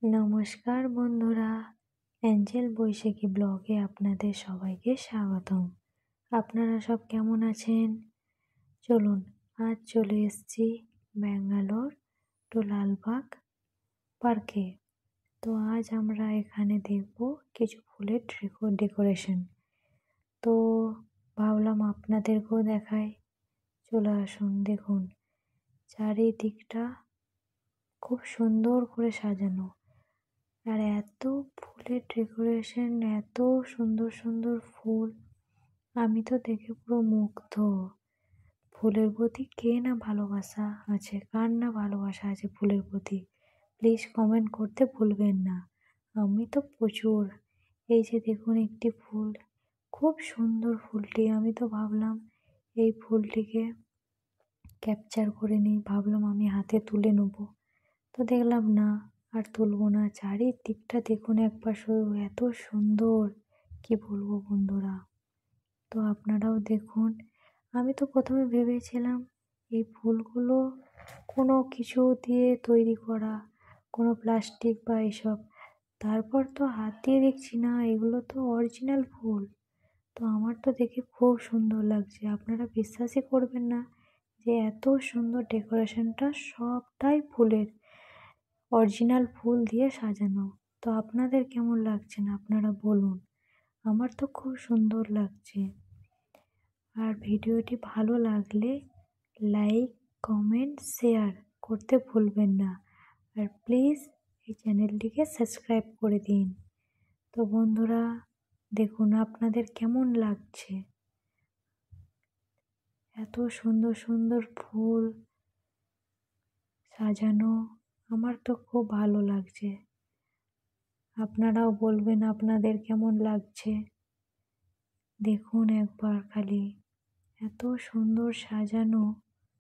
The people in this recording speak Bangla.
নমস্কার বন্ধুরা, অ্যাঞ্জেল বৈশাখী ব্লগে আপনাদের সবাইকে স্বাগতম। আপনারা সব কেমন আছেন? চলুন, আজ চলে এসেছি ব্যাঙ্গালোর টু লালবাগ পার্কে। তো আজ আমরা এখানে দেখব কিছু ফুলের ডেকোরেশন। তো ভাবলাম আপনাদেরকেও দেখাই। চলে আসুন, দেখুন চারিদিকটা খুব সুন্দর করে সাজানো। আর এত ফুলের ডেকোরেশন, এত সুন্দর সুন্দর ফুল, আমি তো দেখে পুরো মুগ্ধ। ফুলের প্রতি কে না ভালোবাসা আছে, কার না ভালোবাসা আছে ফুলের প্রতি? প্লিজ কমেন্ট করতে ভুলবেন না। আমি তো প্রচুর। এই যে দেখুন একটি ফুল, খুব সুন্দর ফুলটি। আমি তো ভাবলাম এই ফুলটিকে ক্যাপচার করে নিই, ভাবলাম আমি হাতে তুলে নেবো। তো দেখলাম না, আর তুলবো না। চারিদিকটা দেখুন একবার শুধু, এত সুন্দর, কি বলবো বন্ধুরা। তো আপনারাও দেখুন। আমি তো প্রথমে ভেবেছিলাম এই ফুলগুলো কোনো কিছু দিয়ে তৈরি করা, কোনো প্লাস্টিক বা এসব। তারপর তো হাত দিয়ে দেখছি না, এগুলো তো অরিজিনাল ফুল। তো আমার তো দেখে খুব সুন্দর লাগছে। আপনারা বিশ্বাসই করবেন না যে এত সুন্দর ডেকোরেশনটা সবটাই ফুলের, অরিজিনাল ফুল দিয়ে সাজানো। তো আপনাদের কেমন লাগছে না আপনারা বলুন। আমার তো খুব সুন্দর লাগছে। আর ভিডিওটি ভালো লাগলে লাইক, কমেন্ট, শেয়ার করতে ভুলবেন না। আর প্লিজ এই চ্যানেলটিকে সাবস্ক্রাইব করে দিন। তো বন্ধুরা দেখুন আপনাদের কেমন লাগছে। এত সুন্দর সুন্দর ফুল সাজানো, আমার তো খুব ভালো লাগছে। আপনারাও বলবেন আপনাদের কেমন লাগছে। দেখুন একবার খালি, এত সুন্দর সাজানো।